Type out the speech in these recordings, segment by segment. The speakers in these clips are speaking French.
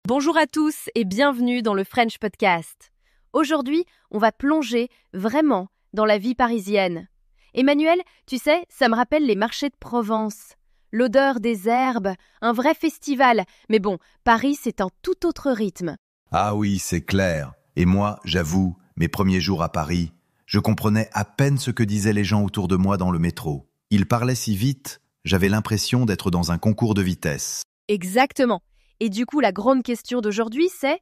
Bonjour à tous et bienvenue dans le French Podcast. Aujourd'hui, on va plonger vraiment dans la vie parisienne. Emmanuel, tu sais, ça me rappelle les marchés de Provence. L'odeur des herbes, un vrai festival. Mais bon, Paris, c'est un tout autre rythme. Ah oui, c'est clair. Et moi, j'avoue, mes premiers jours à Paris, je comprenais à peine ce que disaient les gens autour de moi dans le métro. Ils parlaient si vite, j'avais l'impression d'être dans un concours de vitesse. Exactement. Et du coup, la grande question d'aujourd'hui, c'est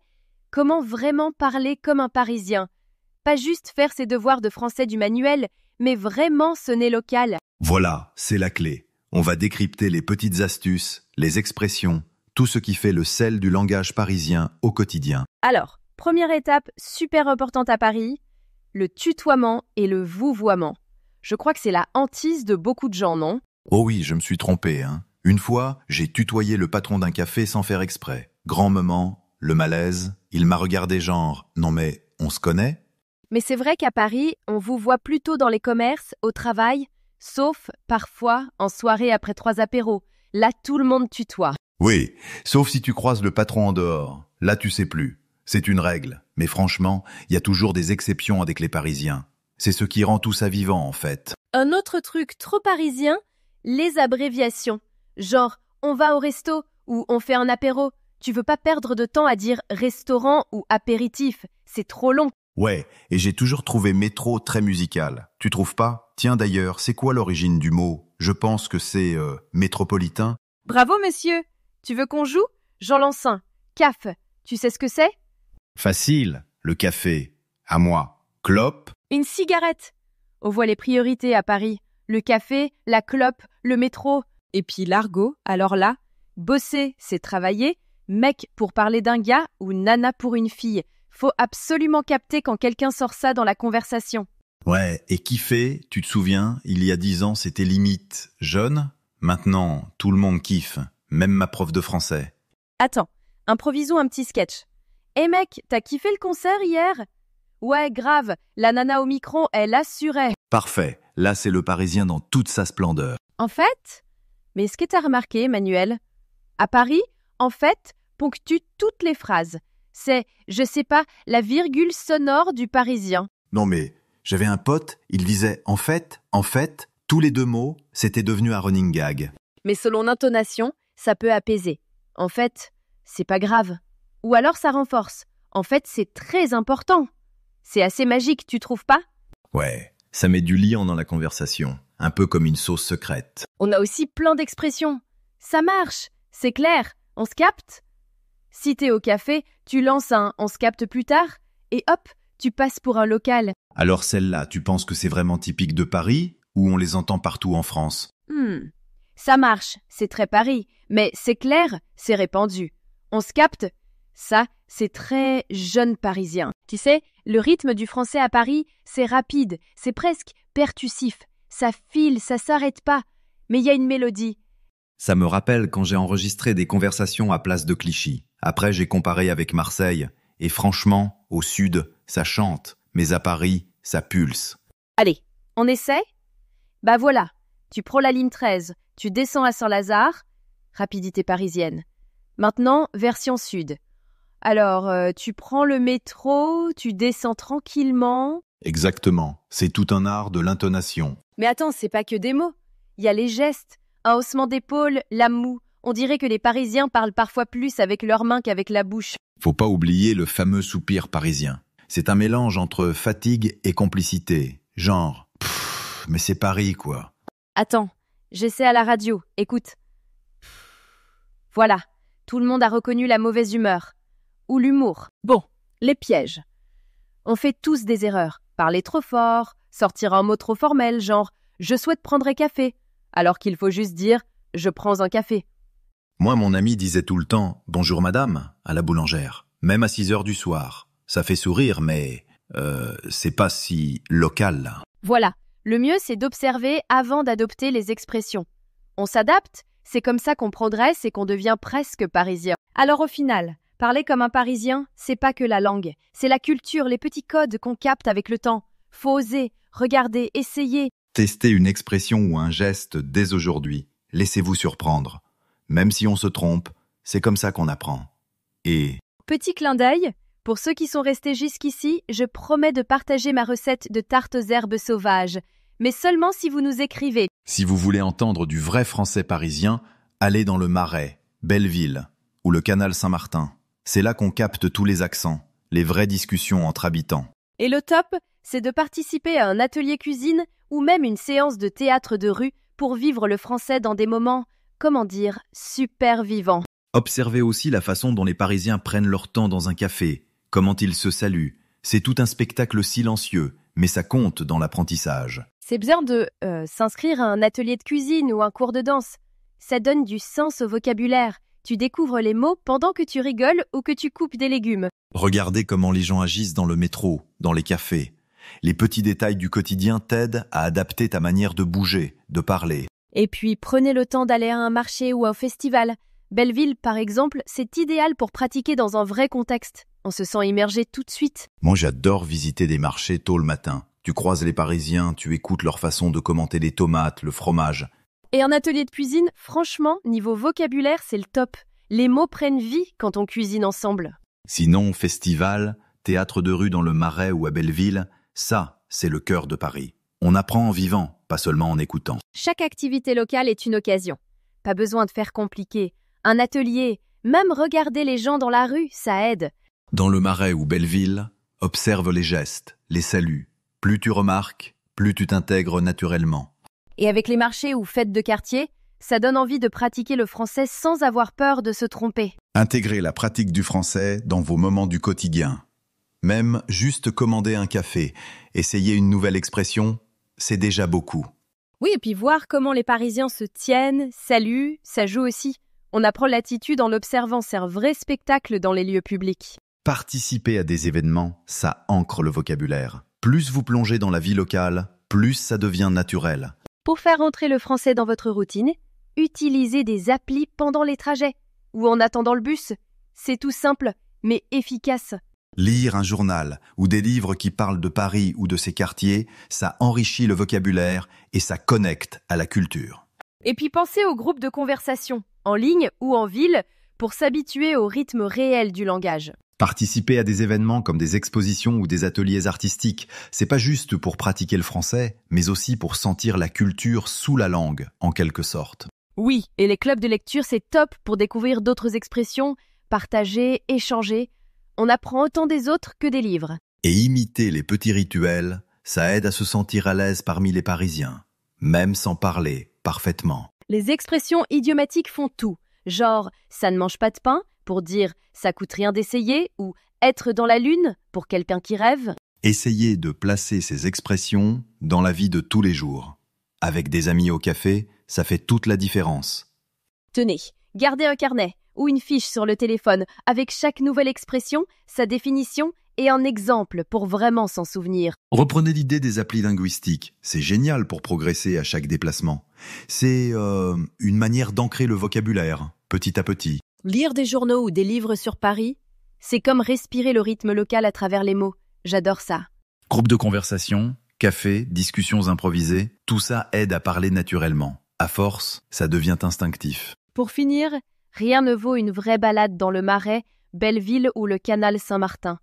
comment vraiment parler comme un Parisien? Pas juste faire ses devoirs de français du manuel, mais vraiment sonner local. Voilà, c'est la clé. On va décrypter les petites astuces, les expressions, tout ce qui fait le sel du langage parisien au quotidien. Alors, première étape super importante à Paris, le tutoiement et le vouvoiement. Je crois que c'est la hantise de beaucoup de gens, non? Oh oui, je me suis trompé, hein. Une fois, j'ai tutoyé le patron d'un café sans faire exprès. Grand moment, le malaise, il m'a regardé genre « Non mais, on se connaît ?» Mais c'est vrai qu'à Paris, on vous voit plutôt dans les commerces, au travail, sauf parfois en soirée après 3 apéros. Là, tout le monde tutoie. Oui, sauf si tu croises le patron en dehors. Là, tu sais plus. C'est une règle. Mais franchement, il y a toujours des exceptions avec les Parisiens. C'est ce qui rend tout ça vivant, en fait. Un autre truc trop parisien, les abréviations. Genre, on va au resto ou on fait un apéro. Tu veux pas perdre de temps à dire restaurant ou apéritif. C'est trop long. Ouais, et j'ai toujours trouvé métro très musical. Tu trouves pas? Tiens d'ailleurs, c'est quoi l'origine du mot? Je pense que c'est métropolitain. Bravo, monsieur. Tu veux qu'on joue? J'en lance un. CAF. Tu sais ce que c'est? Facile, le café. À moi. Clope? Une cigarette. On voit les priorités à Paris. Le café, la clope, le métro. Et puis l'argot, alors là, bosser, c'est travailler, mec pour parler d'un gars ou nana pour une fille. Faut absolument capter quand quelqu'un sort ça dans la conversation. Ouais, et kiffer, tu te souviens, il y a 10 ans, c'était limite jeune. Maintenant, tout le monde kiffe, même ma prof de français. Attends, improvisons un petit sketch. Eh mec, t'as kiffé le concert hier? Ouais, grave, la nana au micro, elle assurait. Parfait, là c'est le Parisien dans toute sa splendeur. En fait? Mais est-ce que t'as remarqué, Emmanuel? À Paris, en fait, ponctue toutes les phrases. C'est, je sais pas, la virgule sonore du Parisien. Non mais, j'avais un pote, il disait en fait, tous les 2 mots, c'était devenu un running gag. Mais selon l'intonation, ça peut apaiser. En fait, c'est pas grave. Ou alors ça renforce. En fait, c'est très important. C'est assez magique, tu trouves pas? Ouais, ça met du liant dans la conversation, un peu comme une sauce secrète. On a aussi plein d'expressions. Ça marche, c'est clair, on se capte? Si t'es au café, tu lances un « on se capte plus tard » et hop, tu passes pour un local. Alors celle-là, tu penses que c'est vraiment typique de Paris ou on les entend partout en France? Ça marche, c'est très Paris, mais c'est clair, c'est répandu. On se capte? Ça, c'est très jeune parisien. Tu sais, le rythme du français à Paris, c'est rapide, c'est presque percussif. Ça file, ça s'arrête pas. Mais il y a une mélodie. Ça me rappelle quand j'ai enregistré des conversations à Place de Clichy. Après, j'ai comparé avec Marseille. Et franchement, au sud, ça chante. Mais à Paris, ça pulse. Allez, on essaie? Bah voilà, tu prends la ligne 13, tu descends à Saint-Lazare, rapidité parisienne. Maintenant, version sud. Alors, tu prends le métro, tu descends tranquillement. Exactement. C'est tout un art de l'intonation. Mais attends, c'est pas que des mots. Il y a les gestes, un haussement d'épaule, la moue. On dirait que les Parisiens parlent parfois plus avec leurs mains qu'avec la bouche. Faut pas oublier le fameux soupir parisien. C'est un mélange entre fatigue et complicité. Genre, mais c'est Paris, quoi. Attends, j'essaie à la radio, écoute. Voilà, tout le monde a reconnu la mauvaise humeur. Ou l'humour. Bon, les pièges. On fait tous des erreurs. Parler trop fort, sortir un mot trop formel, genre « je souhaite prendre un café », alors qu'il faut juste dire « je prends un café ». Moi, mon ami disait tout le temps « bonjour madame » à la boulangère, même à 6 heures du soir. Ça fait sourire, mais c'est pas si local, là. Voilà, le mieux c'est d'observer avant d'adopter les expressions. On s'adapte, c'est comme ça qu'on progresse et qu'on devient presque parisien. Alors au final, parler comme un Parisien, c'est pas que la langue, c'est la culture, les petits codes qu'on capte avec le temps. Faut oser, regarder, essayer. Tester une expression ou un geste dès aujourd'hui. laissez-vous surprendre. Même si on se trompe, c'est comme ça qu'on apprend. Et Petit clin d'œil, pour ceux qui sont restés jusqu'ici, je promets de partager ma recette de tarte aux herbes sauvages, mais seulement si vous nous écrivez. si vous voulez entendre du vrai français parisien, allez dans le Marais, Belleville ou le canal Saint-Martin. C'est là qu'on capte tous les accents, les vraies discussions entre habitants. Et le top, c'est de participer à un atelier cuisine ou même une séance de théâtre de rue pour vivre le français dans des moments, comment dire, super vivants. Observez aussi la façon dont les Parisiens prennent leur temps dans un café, comment ils se saluent. C'est tout un spectacle silencieux, mais ça compte dans l'apprentissage. C'est bien de s'inscrire à un atelier de cuisine ou un cours de danse. Ça donne du sens au vocabulaire. Tu découvres les mots pendant que tu rigoles ou que tu coupes des légumes. Regardez comment les gens agissent dans le métro, dans les cafés. Les petits détails du quotidien t'aident à adapter ta manière de bouger, de parler. Et puis, prenez le temps d'aller à un marché ou à un festival. Belleville, par exemple, c'est idéal pour pratiquer dans un vrai contexte. On se sent immergé tout de suite. Moi, j'adore visiter des marchés tôt le matin. Tu croises les Parisiens, tu écoutes leur façon de commenter les tomates, le fromage. Et un atelier de cuisine, franchement, niveau vocabulaire, c'est le top. Les mots prennent vie quand on cuisine ensemble. Sinon, festival, théâtre de rue dans le Marais ou à Belleville, ça, c'est le cœur de Paris. On apprend en vivant, pas seulement en écoutant. Chaque activité locale est une occasion. Pas besoin de faire compliqué. Un atelier, même regarder les gens dans la rue, ça aide. Dans le Marais ou Belleville, observe les gestes, les saluts. Plus tu remarques, plus tu t'intègres naturellement. Et avec les marchés ou fêtes de quartier, ça donne envie de pratiquer le français sans avoir peur de se tromper. Intégrez la pratique du français dans vos moments du quotidien. Même juste commander un café, essayer une nouvelle expression, c'est déjà beaucoup. Oui, et puis voir comment les Parisiens se tiennent, saluent, ça joue aussi. On apprend l'attitude en l'observant, c'est un vrai spectacle dans les lieux publics. Participer à des événements, ça ancre le vocabulaire. Plus vous plongez dans la vie locale, plus ça devient naturel. Pour faire entrer le français dans votre routine, utilisez des applis pendant les trajets ou en attendant le bus. C'est tout simple, mais efficace. Lire un journal ou des livres qui parlent de Paris ou de ses quartiers, ça enrichit le vocabulaire et ça connecte à la culture. Et puis pensez aux groupes de conversation, en ligne ou en ville, pour s'habituer au rythme réel du langage. Participer à des événements comme des expositions ou des ateliers artistiques, c'est pas juste pour pratiquer le français, mais aussi pour sentir la culture sous la langue, en quelque sorte. Oui, et les clubs de lecture, c'est top pour découvrir d'autres expressions, partager, échanger. On apprend autant des autres que des livres. Et imiter les petits rituels, ça aide à se sentir à l'aise parmi les Parisiens, même sans parler parfaitement. Les expressions idiomatiques font tout, genre « ça ne mange pas de pain » pour dire « ça coûte rien d'essayer » ou « être dans la lune » pour quelqu'un qui rêve. Essayez de placer ces expressions dans la vie de tous les jours. Avec des amis au café, ça fait toute la différence. Tenez, gardez un carnet ou une fiche sur le téléphone avec chaque nouvelle expression, sa définition et un exemple pour vraiment s'en souvenir. Reprenez l'idée des applis linguistiques. C'est génial pour progresser à chaque déplacement. C'est une manière d'ancrer le vocabulaire, petit à petit. Lire des journaux ou des livres sur Paris, c'est comme respirer le rythme local à travers les mots. J'adore ça. Groupe de conversation, café, discussions improvisées, tout ça aide à parler naturellement. À force, ça devient instinctif. Pour finir, rien ne vaut une vraie balade dans le Marais, Belleville ou le canal Saint-Martin.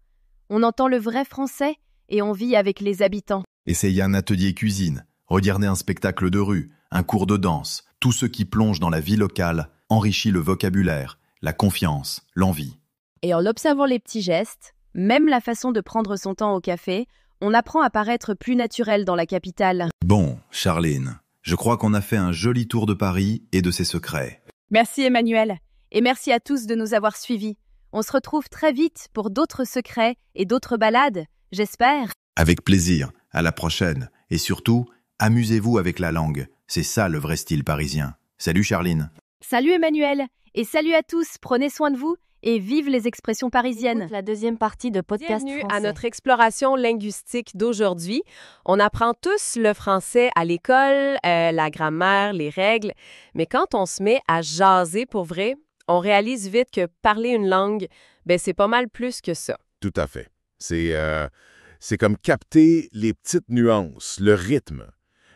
On entend le vrai français et on vit avec les habitants. Essayez un atelier cuisine, regardez un spectacle de rue, un cours de danse. Tout ce qui plonge dans la vie locale enrichit le vocabulaire, la confiance, l'envie. Et en observant les petits gestes, même la façon de prendre son temps au café, on apprend à paraître plus naturel dans la capitale. Bon, Charline, je crois qu'on a fait un joli tour de Paris et de ses secrets. Merci Emmanuel, et merci à tous de nous avoir suivis. On se retrouve très vite pour d'autres secrets et d'autres balades, j'espère. Avec plaisir, à la prochaine. Et surtout, amusez-vous avec la langue. C'est ça le vrai style parisien. Salut Charline. Salut Emmanuel, et salut à tous, prenez soin de vous et vive les expressions parisiennes. Écoute la deuxième partie de Podcast Bienvenue français. à notre exploration linguistique d'aujourd'hui. On apprend tous le français à l'école, la grammaire, les règles, mais quand on se met à jaser pour vrai, on réalise vite que parler une langue, c'est pas mal plus que ça. Tout à fait. C'est comme capter les petites nuances, le rythme,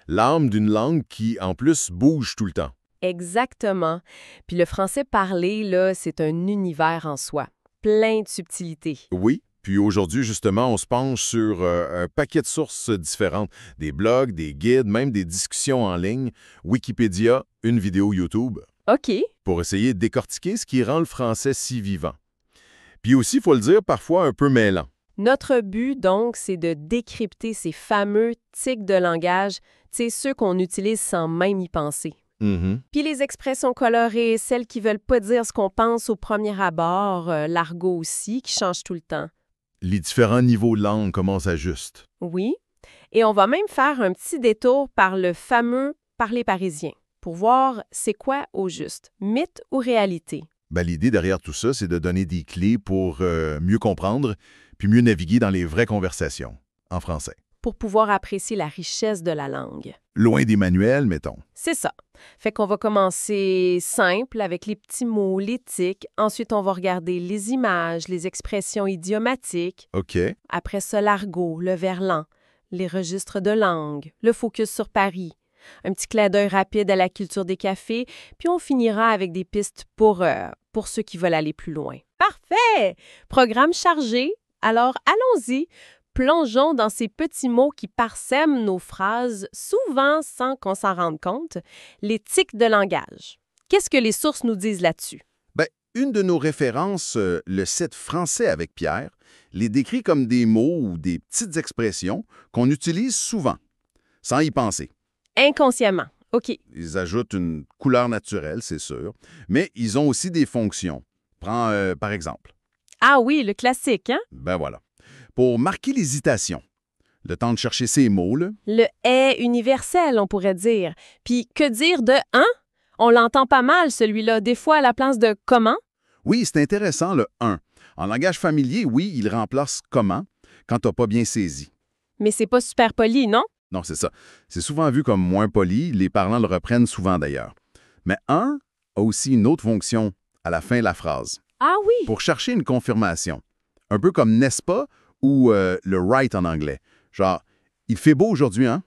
l'âme d'une langue qui, en plus, bouge tout le temps. Exactement. Puis le français parlé, là, c'est un univers en soi, plein de subtilités. Oui. Puis aujourd'hui, justement, on se penche sur un paquet de sources différentes. Des blogs, des guides, même des discussions en ligne, Wikipédia, une vidéo YouTube, OK. pour essayer de décortiquer ce qui rend le français si vivant. Puis aussi, il faut le dire, parfois un peu mêlant. Notre but, donc, c'est de décrypter ces fameux tics de langage, tu sais, ceux qu'on utilise sans même y penser. Mhm. Puis les expressions colorées, celles qui veulent pas dire ce qu'on pense au premier abord, l'argot aussi, qui change tout le temps. Les différents niveaux de langue, comment ça s'ajuste. Oui. Et on va même faire un petit détour par le fameux parler parisien, pour voir c'est quoi au juste, mythe ou réalité. Ben, l'idée derrière tout ça, c'est de donner des clés pour mieux comprendre puis mieux naviguer dans les vraies conversations, en français. Pour pouvoir apprécier la richesse de la langue. Loin des manuels, mettons. C'est ça. Fait qu'on va commencer simple avec les petits mots, les tics. Ensuite, on va regarder les images, les expressions idiomatiques. OK. Après ça, l'argot, le verlan, les registres de langue, le focus sur Paris. Un petit clin d'œil rapide à la culture des cafés, puis on finira avec des pistes pour ceux qui veulent aller plus loin. Parfait! Programme chargé. Alors, allons-y. Plongeons dans ces petits mots qui parsèment nos phrases, souvent sans qu'on s'en rende compte, les tics de langage. Qu'est-ce que les sources nous disent là-dessus? Ben, une de nos références, le site Français avec Pierre, les décrit comme des mots ou des petites expressions qu'on utilise souvent, sans y penser. Inconsciemment. OK. Ils ajoutent une couleur naturelle, c'est sûr, mais ils ont aussi des fonctions. Prends par exemple. Ah oui, le classique, hein? Ben voilà. Pour marquer l'hésitation, le temps de chercher ces mots, là. Le « est » universel, on pourrait dire. Puis que dire de « hein » ? On l'entend pas mal, celui-là, des fois à la place de « comment ». Oui, c'est intéressant, le « un ». En langage familier, oui, il remplace « comment » quand t'as pas bien saisi. Mais c'est pas super poli, non? Non, c'est ça. C'est souvent vu comme moins poli, les parlants le reprennent souvent d'ailleurs. Mais « un » a aussi une autre fonction à la fin de la phrase, Ah oui! pour chercher une confirmation. Un peu comme « n'est-ce pas » ou le « right » en anglais. Genre, il fait beau aujourd'hui, hein?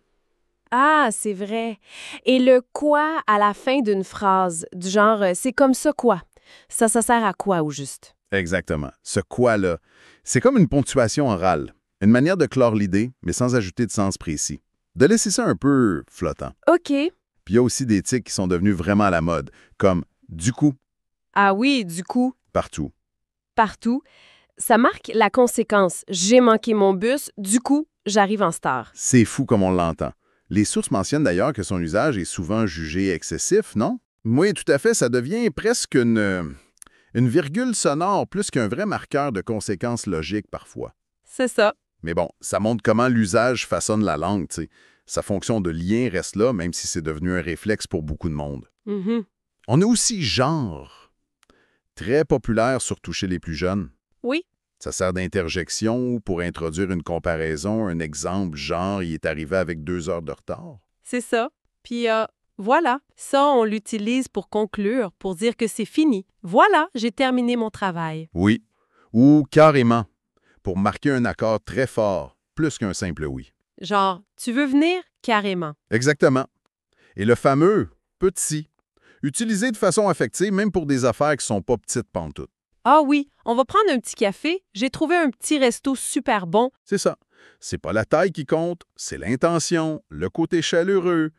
Ah, c'est vrai. Et le « quoi » à la fin d'une phrase, du genre « c'est comme ça quoi ». Ça sert à quoi au juste? Exactement. Ce « quoi » là, c'est comme une ponctuation orale. Une manière de clore l'idée, mais sans ajouter de sens précis. De laisser ça un peu flottant. OK. Puis il y a aussi des tics qui sont devenus vraiment à la mode, comme « du coup Ah oui, du coup, ». Partout. Partout. Ça marque la conséquence. J'ai manqué mon bus, du coup, j'arrive en star. C'est fou comme on l'entend. Les sources mentionnent d'ailleurs que son usage est souvent jugé excessif, non? Oui, tout à fait, ça devient presque une virgule sonore plus qu'un vrai marqueur de conséquences logiques parfois. C'est ça. Mais bon, ça montre comment l'usage façonne la langue, tu sais. Sa fonction de lien reste là, même si c'est devenu un réflexe pour beaucoup de monde. Mhm. On a aussi genre, très populaire surtout chez les plus jeunes. Oui. Ça sert d'interjection pour introduire une comparaison, un exemple, genre, il est arrivé avec 2 heures de retard. C'est ça. Puis voilà, ça, on l'utilise pour conclure, pour dire que c'est fini. Voilà, j'ai terminé mon travail. Oui, ou carrément, pour marquer un accord très fort, plus qu'un simple oui. Genre, tu veux venir? Carrément. Exactement. Et le fameux « petit », utilisé de façon affective même pour des affaires qui sont pas petites pantoute. Ah oui, on va prendre un petit café. J'ai trouvé un petit resto super bon. C'est ça. C'est pas la taille qui compte, c'est l'intention, le côté chaleureux.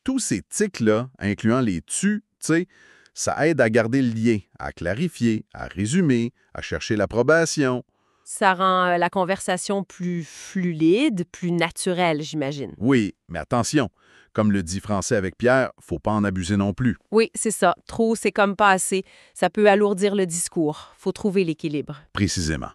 Tous ces tics-là, incluant les tu sais, ça aide à garder le lien, à clarifier, à résumer, à chercher l'approbation. Ça rend la conversation plus fluide, plus naturelle, j'imagine. Oui, mais attention, comme le dit Français avec Pierre, faut pas en abuser non plus. Oui, c'est ça. Trop, c'est comme pas assez. Ça peut alourdir le discours. Faut trouver l'équilibre. Précisément.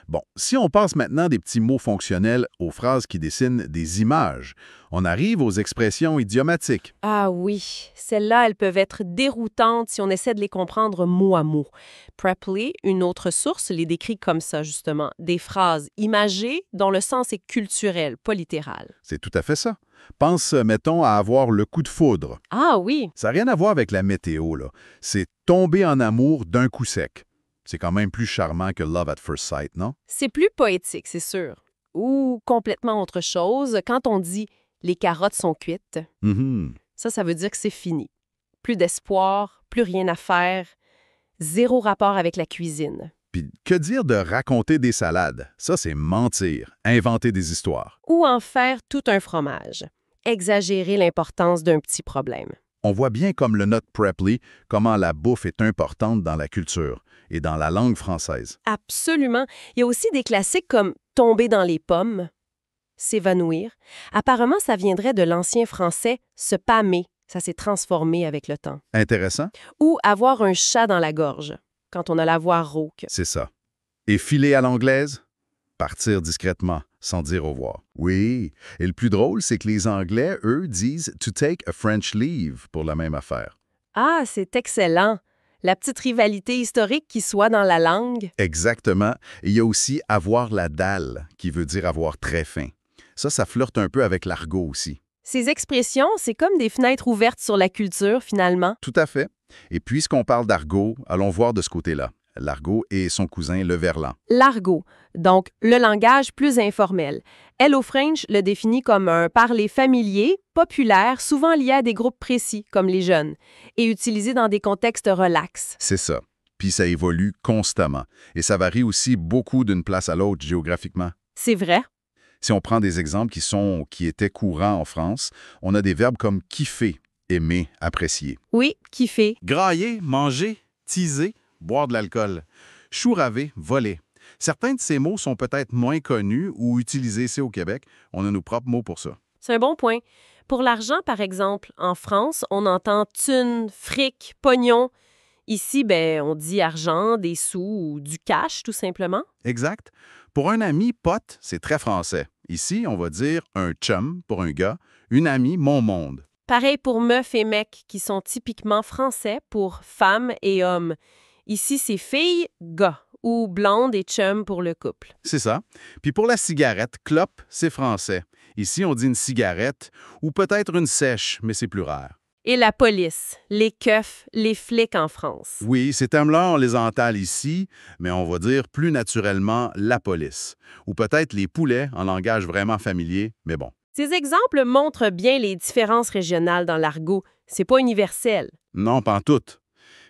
Bon, si on passe maintenant des petits mots fonctionnels aux phrases qui dessinent des images, on arrive aux expressions idiomatiques. Ah oui, celles-là, elles peuvent être déroutantes si on essaie de les comprendre mot à mot. Preply, une autre source, les décrit comme ça, justement. Des phrases imagées dont le sens est culturel, pas littéral. C'est tout à fait ça. Pense, mettons, à avoir le coup de foudre. Ah oui, Ça n'a rien à voir avec la météo, là. C'est tomber en amour d'un coup sec. C'est quand même plus charmant que Love at First Sight, non? c'est plus poétique, c'est sûr. Ou complètement autre chose, quand on dit « les carottes sont cuites Mhm. » ça veut dire que c'est fini. plus d'espoir, plus rien à faire, zéro rapport avec la cuisine. Puis que dire de raconter des salades? Ça, c'est mentir, inventer des histoires. Ou en faire tout un fromage. Exagérer l'importance d'un petit problème. On voit bien comme le note Preply, comment la bouffe est importante dans la culture et dans la langue française. Absolument. Il y a aussi des classiques comme tomber dans les pommes, s'évanouir. Apparemment, ça viendrait de l'ancien français se pâmer. Ça s'est transformé avec le temps. Intéressant? Ou avoir un chat dans la gorge, quand on a la voix rauque. C'est ça. Et filer à l'anglaise? Partir discrètement, sans dire au revoir. Oui, et le plus drôle, c'est que les Anglais, eux, disent « to take a French leave » pour la même affaire. Ah, c'est excellent. La petite rivalité historique qui soit dans la langue. Exactement. Et il y a aussi « avoir la dalle » qui veut dire avoir très faim. Ça flirte un peu avec l'argot aussi. Ces expressions, c'est comme des fenêtres ouvertes sur la culture, finalement. Tout à fait. Et puisqu'on parle d'argot, allons voir de ce côté-là. L'argot et son cousin le verlan. L'argot, donc le langage plus informel. Hello French le définit comme un parler familier, populaire, souvent lié à des groupes précis, comme les jeunes, et utilisé dans des contextes relax. C'est ça. Puis ça évolue constamment. Et ça varie aussi beaucoup d'une place à l'autre géographiquement. C'est vrai. Si on prend des exemples qui étaient courants en France, on a des verbes comme kiffer, aimer, apprécier. Oui, kiffer. Grailler, manger, teaser, boire de l'alcool. Chouraver, voler. Certains de ces mots sont peut-être moins connus ou utilisés ici au Québec. On a nos propres mots pour ça. C'est un bon point. Pour l'argent, par exemple, en France, on entend thune, fric, pognon. Ici, on dit argent, des sous ou du cash, tout simplement. Exact. Pour un ami, pote, c'est très français. Ici, on va dire un chum pour un gars, une amie, mon monde. Pareil pour meuf et mec, qui sont typiquement français pour femme et homme. Ici, c'est fille, gars, ou blonde et chum pour le couple. C'est ça. Puis pour la cigarette, clope, c'est français. Ici, on dit une cigarette ou peut-être une sèche, mais c'est plus rare. Et la police, les keufs, les flics en France. Oui, ces termes-là, on les entale ici, mais on va dire plus naturellement la police. Ou peut-être les poulets en langage vraiment familier, mais bon. Ces exemples montrent bien les différences régionales dans l'argot. C'est pas universel. Non, pas en tout.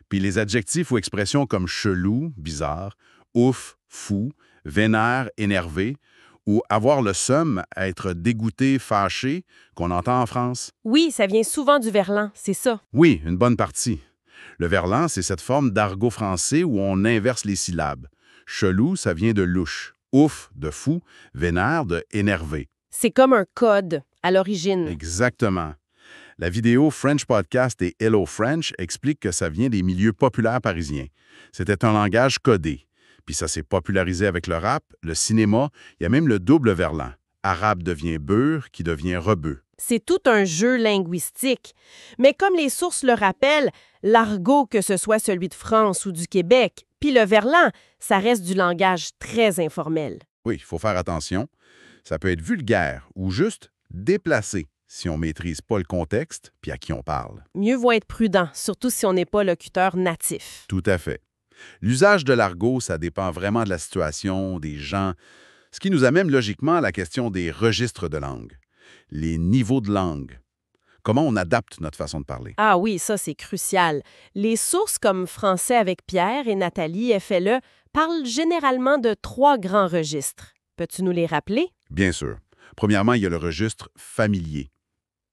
Puis les adjectifs ou expressions comme chelou, bizarre, ouf, fou, vénère, énervé, ou avoir le seum, être dégoûté, fâché, qu'on entend en France. Oui, ça vient souvent du verlan, c'est ça. Oui, une bonne partie. Le verlan, c'est cette forme d'argot français où on inverse les syllabes. Chelou, ça vient de louche. Ouf, de fou. Vénère, de énervé. C'est comme un code, à l'origine. Exactement. La vidéo French Podcast et Hello French explique que ça vient des milieux populaires parisiens. C'était un langage codé. Puis ça s'est popularisé avec le rap, le cinéma, il y a même le double verlan. Arabe devient beurre, qui devient rebeu. C'est tout un jeu linguistique. Mais comme les sources le rappellent, l'argot, que ce soit celui de France ou du Québec, puis le verlan, ça reste du langage très informel. Oui, il faut faire attention. Ça peut être vulgaire ou juste déplacé si on ne maîtrise pas le contexte puis à qui on parle. Mieux vaut être prudent, surtout si on n'est pas locuteur natif. Tout à fait. L'usage de l'argot, ça dépend vraiment de la situation, des gens, ce qui nous amène logiquement à la question des registres de langue, les niveaux de langue. Comment on adapte notre façon de parler? Ah oui, ça c'est crucial. Les sources comme Français avec Pierre et Nathalie FLE parlent généralement de 3 grands registres. Peux-tu nous les rappeler? Bien sûr. Premièrement, il y a le registre familier.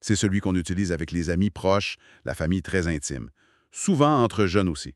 C'est celui qu'on utilise avec les amis proches, la famille très intime. Souvent entre jeunes aussi.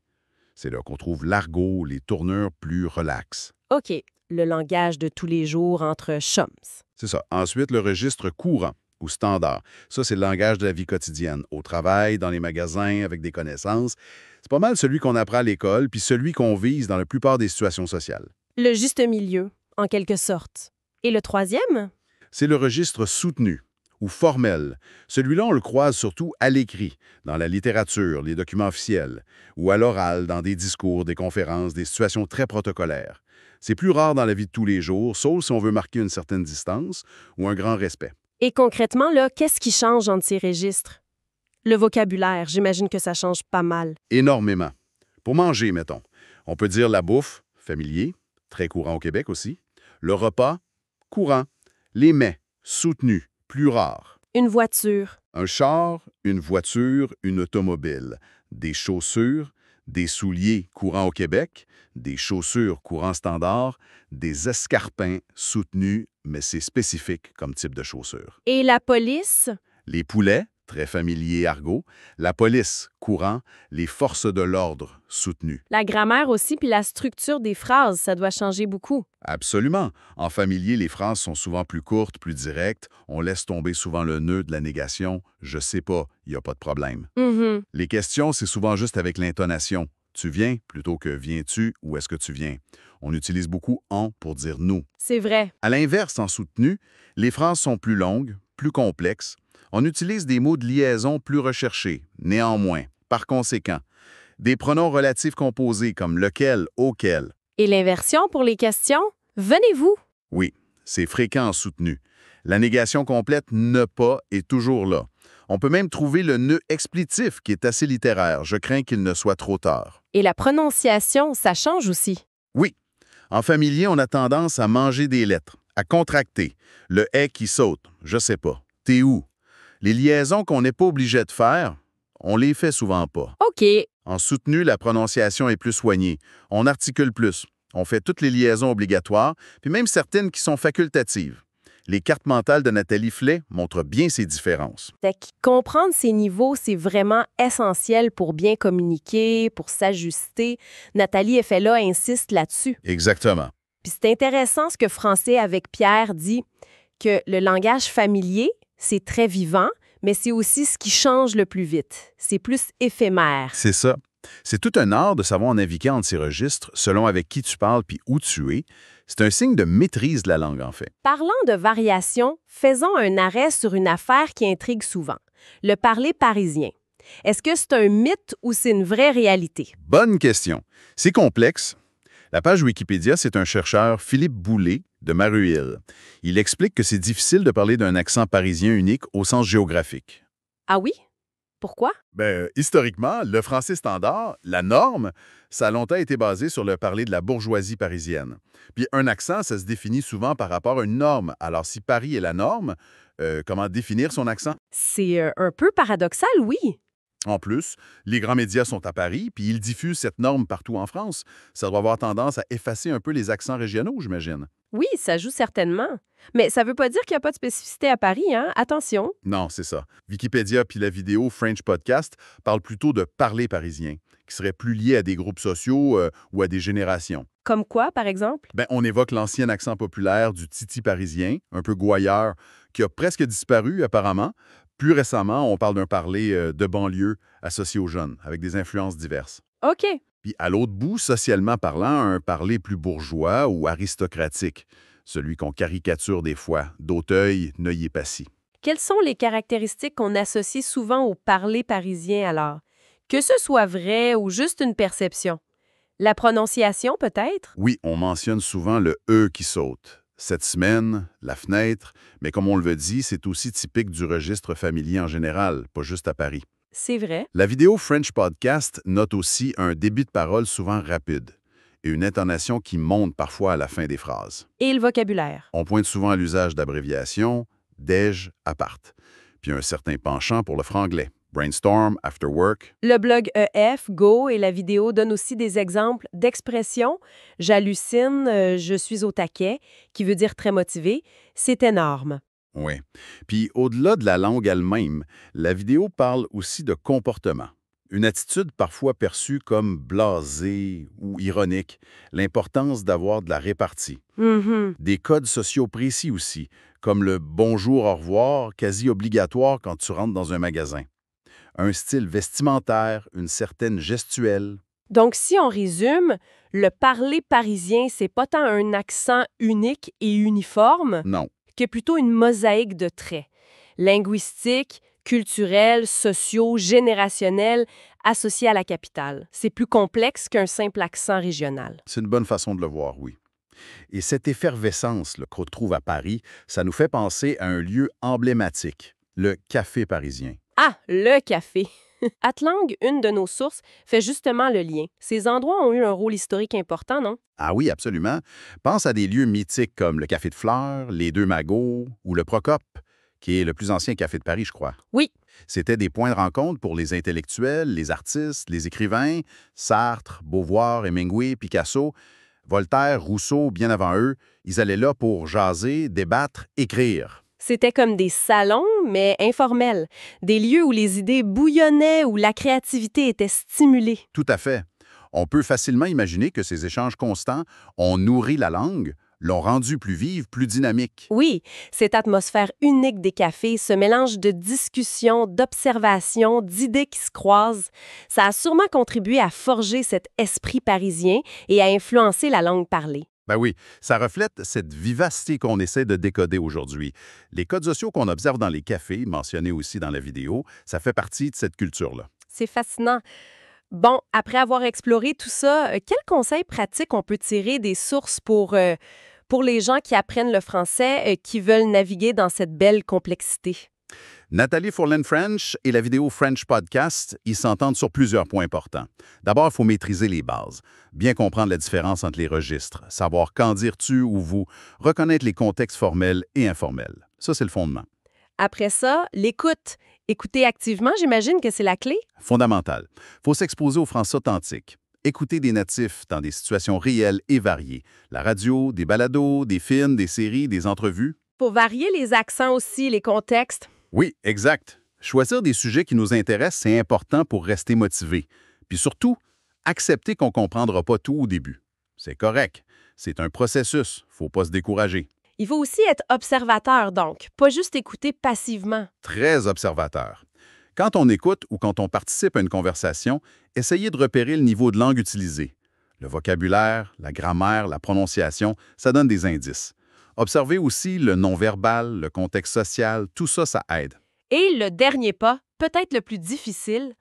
C'est là qu'on trouve l'argot, les tournures plus relaxes. OK, le langage de tous les jours entre chums. C'est ça. Ensuite, le registre courant ou standard. Ça, c'est le langage de la vie quotidienne, au travail, dans les magasins, avec des connaissances. C'est pas mal celui qu'on apprend à l'école, puis celui qu'on vise dans la plupart des situations sociales. Le juste milieu, en quelque sorte. Et le troisième? C'est le registre soutenu ou formel. Celui-là, on le croise surtout à l'écrit, dans la littérature, les documents officiels, ou à l'oral, dans des discours, des conférences, des situations très protocolaires. C'est plus rare dans la vie de tous les jours, sauf si on veut marquer une certaine distance ou un grand respect. Et concrètement, là, qu'est-ce qui change entre ces registres? Le vocabulaire, j'imagine que ça change pas mal. Énormément. Pour manger, mettons, on peut dire la bouffe, familier, très courant au Québec aussi. Le repas, courant. Les mets, soutenus, plus rares. Une voiture. Un char, une voiture, une automobile, des chaussures, des souliers courants au Québec, des chaussures courant standard, des escarpins soutenus, mais c'est spécifique comme type de chaussures. Et la police? Les poulets, très familier argot, la police, courant, les forces de l'ordre, soutenues. La grammaire aussi, puis la structure des phrases, ça doit changer beaucoup. Absolument. En familier, les phrases sont souvent plus courtes, plus directes. On laisse tomber souvent le nœud de la négation. Je sais pas, il n'y a pas de problème. Mhm. Les questions, c'est souvent juste avec l'intonation. Tu viens plutôt que viens-tu ou est-ce que tu viens? On utilise beaucoup en pour dire nous. C'est vrai. À l'inverse, en soutenu, les phrases sont plus longues, plus complexes. On utilise des mots de liaison plus recherchés, néanmoins, par conséquent. Des pronoms relatifs composés comme lequel, auquel. Et l'inversion pour les questions? Venez-vous? Oui, c'est fréquent en soutenu. La négation complète ne pas est toujours là. On peut même trouver le nœud explétif qui est assez littéraire. Je crains qu'il ne soit trop tard. Et la prononciation, ça change aussi. Oui. En familier, on a tendance à manger des lettres, à contracter. Le « est » qui saute, je sais pas. T'es où? Les liaisons qu'on n'est pas obligé de faire, on les fait souvent pas. OK. En soutenu, la prononciation est plus soignée. On articule plus. On fait toutes les liaisons obligatoires, puis même certaines qui sont facultatives. Les cartes mentales de Nathalie Flay montrent bien ces différences. Fait que comprendre ces niveaux, c'est vraiment essentiel pour bien communiquer, pour s'ajuster. Nathalie Effella insiste là-dessus. Exactement. Puis c'est intéressant ce que Français avec Pierre dit, que le langage familier, c'est très vivant, mais c'est aussi ce qui change le plus vite. C'est plus éphémère. C'est ça. C'est tout un art de savoir naviguer entre ces registres selon avec qui tu parles puis où tu es. C'est un signe de maîtrise de la langue, en fait. Parlant de variation, faisons un arrêt sur une affaire qui intrigue souvent. Le parler parisien. Est-ce que c'est un mythe ou c'est une vraie réalité? Bonne question. C'est complexe. La page Wikipédia, c'est un chercheur, Philippe Boulay, de Maruil. Il explique que c'est difficile de parler d'un accent parisien unique au sens géographique. Ah oui? Pourquoi? Historiquement, le français standard, la norme, ça a longtemps été basé sur le parler de la bourgeoisie parisienne. Puis un accent, ça se définit souvent par rapport à une norme. Alors si Paris est la norme, comment définir son accent? C'est un peu paradoxal, oui. En plus, les grands médias sont à Paris, puis ils diffusent cette norme partout en France. Ça doit avoir tendance à effacer un peu les accents régionaux, j'imagine. Oui, ça joue certainement. Mais ça veut pas dire qu'il n'y a pas de spécificité à Paris, hein? Attention. Non, c'est ça. Wikipédia puis la vidéo French Podcast parlent plutôt de parler parisien, qui serait plus lié à des groupes sociaux ou à des générations. Comme quoi, par exemple? On évoque l'ancien accent populaire du titi parisien, un peu gouailleur, qui a presque disparu apparemment. Plus récemment, on parle d'un parler de banlieue associé aux jeunes, avec des influences diverses. OK. Puis à l'autre bout, socialement parlant, un parler plus bourgeois ou aristocratique, celui qu'on caricature des fois, d'Auteuil, Neuilly-Passy. Quelles sont les caractéristiques qu'on associe souvent au parler parisien alors? Que ce soit vrai ou juste une perception? La prononciation, peut-être? Oui, on mentionne souvent le « e » qui saute. Cette semaine, la fenêtre, mais comme on le dit, c'est aussi typique du registre familier en général, pas juste à Paris. C'est vrai. La vidéo French Podcast note aussi un début de parole souvent rapide et une intonation qui monte parfois à la fin des phrases. Et le vocabulaire? On pointe souvent à l'usage d'abréviations, déj, apart, puis un certain penchant pour le franglais. Brainstorm, after work. Le blog EF, Go et la vidéo donnent aussi des exemples d'expressions. J'hallucine, je suis au taquet, qui veut dire très motivé. C'est énorme. Oui. Puis au-delà de la langue elle-même, la vidéo parle aussi de comportement. Une attitude parfois perçue comme blasée ou ironique, l'importance d'avoir de la répartie. Des codes sociaux précis aussi, comme le bonjour, au revoir, quasi obligatoire quand tu rentres dans un magasin. Un style vestimentaire, une certaine gestuelle. Donc, si on résume, le parler parisien, c'est pas tant un accent unique et uniforme Non. que plutôt une mosaïque de traits. Linguistiques, culturels, sociaux, générationnels, associés à la capitale. C'est plus complexe qu'un simple accent régional. C'est une bonne façon de le voir, oui. Et cette effervescence qu'on retrouve à Paris, ça nous fait penser à un lieu emblématique, le Café parisien. Ah, le café! Atlang, une de nos sources, fait justement le lien. Ces endroits ont eu un rôle historique important, non? Ah oui, absolument. Pense à des lieux mythiques comme le Café de Fleurs, les Deux Magots ou le Procope, qui est le plus ancien café de Paris, je crois. Oui. C'était des points de rencontre pour les intellectuels, les artistes, les écrivains, Sartre, Beauvoir, Hemingway, Picasso, Voltaire, Rousseau, bien avant eux. Ils allaient là pour jaser, débattre, écrire. C'était comme des salons, mais informels. Des lieux où les idées bouillonnaient, où la créativité était stimulée. Tout à fait. On peut facilement imaginer que ces échanges constants ont nourri la langue, l'ont rendue plus vive, plus dynamique. Oui, cette atmosphère unique des cafés, ce mélange de discussions, d'observations, d'idées qui se croisent, ça a sûrement contribué à forger cet esprit parisien et à influencer la langue parlée. Ben oui, ça reflète cette vivacité qu'on essaie de décoder aujourd'hui. Les codes sociaux qu'on observe dans les cafés, mentionnés aussi dans la vidéo, ça fait partie de cette culture-là. C'est fascinant. Bon, après avoir exploré tout ça, quels conseils pratiques on peut tirer des sources pour les gens qui apprennent le français, qui veulent naviguer dans cette belle complexité? Nathalie Fourlaine-French et la vidéo French Podcast, ils s'entendent sur plusieurs points importants. D'abord, il faut maîtriser les bases, bien comprendre la différence entre les registres, savoir quand dire tu ou vous, reconnaître les contextes formels et informels. Ça, c'est le fondement. Après ça, l'écoute. Écouter activement, j'imagine que c'est la clé? Fondamental. Il faut s'exposer aux français authentiques. Écouter des natifs dans des situations réelles et variées. La radio, des balados, des films, des séries, des entrevues. Pour varier les accents aussi, les contextes. Oui, exact. Choisir des sujets qui nous intéressent, c'est important pour rester motivé. Puis surtout, accepter qu'on ne comprendra pas tout au début. C'est correct. C'est un processus. Faut pas se décourager. Il faut aussi être observateur, donc, pas juste écouter passivement. Très observateur. Quand on écoute ou quand on participe à une conversation, essayez de repérer le niveau de langue utilisé. Le vocabulaire, la grammaire, la prononciation, ça donne des indices. Observez aussi le non-verbal, le contexte social, tout ça, ça aide. Et le dernier pas, peut-être le plus difficile,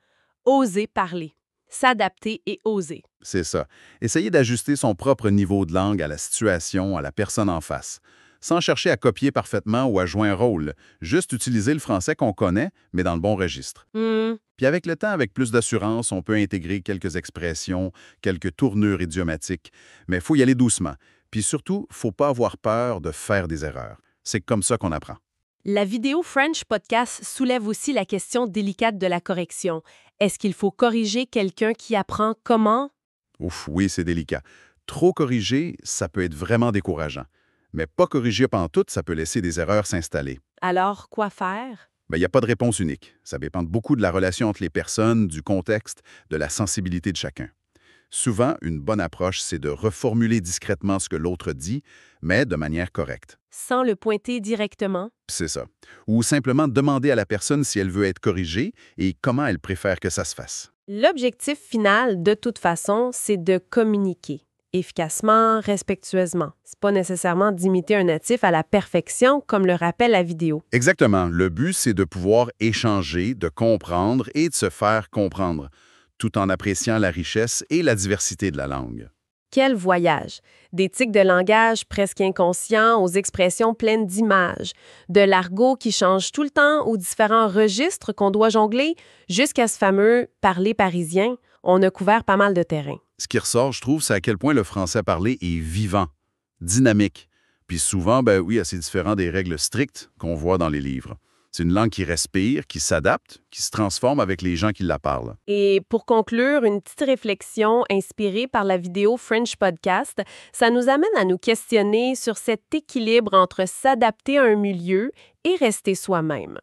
oser parler. S'adapter et oser. C'est ça. Essayez d'ajuster son propre niveau de langue à la situation, à la personne en face. Sans chercher à copier parfaitement ou à jouer un rôle. Juste utiliser le français qu'on connaît, mais dans le bon registre. Puis avec le temps, avec plus d'assurance, on peut intégrer quelques expressions, quelques tournures idiomatiques. Mais il faut y aller doucement. Puis surtout, il ne faut pas avoir peur de faire des erreurs. C'est comme ça qu'on apprend. La vidéo French Podcast soulève aussi la question délicate de la correction. Est-ce qu'il faut corriger quelqu'un qui apprend comment? Ouf, oui, c'est délicat. Trop corriger, ça peut être vraiment décourageant. Mais pas corriger pantoute, ça peut laisser des erreurs s'installer. Alors, quoi faire? Il n'y a pas de réponse unique. Ça dépend beaucoup de la relation entre les personnes, du contexte, de la sensibilité de chacun. Souvent, une bonne approche, c'est de reformuler discrètement ce que l'autre dit, mais de manière correcte. Sans le pointer directement? C'est ça. Ou simplement demander à la personne si elle veut être corrigée et comment elle préfère que ça se fasse. L'objectif final, de toute façon, c'est de communiquer. Efficacement, respectueusement. C'est pas nécessairement d'imiter un natif à la perfection, comme le rappelle la vidéo. Exactement. Le but, c'est de pouvoir échanger, de comprendre et de se faire comprendre, tout en appréciant la richesse et la diversité de la langue. Quel voyage! Des tics de langage presque inconscients aux expressions pleines d'images, de l'argot qui change tout le temps aux différents registres qu'on doit jongler, jusqu'à ce fameux « parler parisien », on a couvert pas mal de terrain. Ce qui ressort, je trouve, c'est à quel point le français parlé est vivant, dynamique, puis souvent, oui, assez différent des règles strictes qu'on voit dans les livres. C'est une langue qui respire, qui s'adapte, qui se transforme avec les gens qui la parlent. Et pour conclure, une petite réflexion inspirée par la vidéo French Podcast, ça nous amène à nous questionner sur cet équilibre entre s'adapter à un milieu et rester soi-même.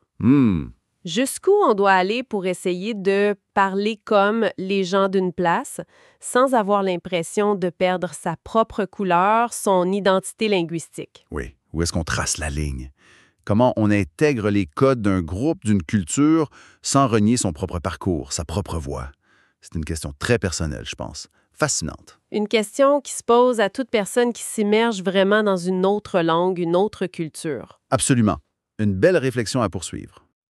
Jusqu'où on doit aller pour essayer de parler comme les gens d'une place, sans avoir l'impression de perdre sa propre couleur, son identité linguistique. Oui, où est-ce qu'on trace la ligne? Comment on intègre les codes d'un groupe, d'une culture, sans renier son propre parcours, sa propre voix? C'est une question très personnelle, je pense. Fascinante. Une question qui se pose à toute personne qui s'immerge vraiment dans une autre langue, une autre culture. Absolument. Une belle réflexion à poursuivre.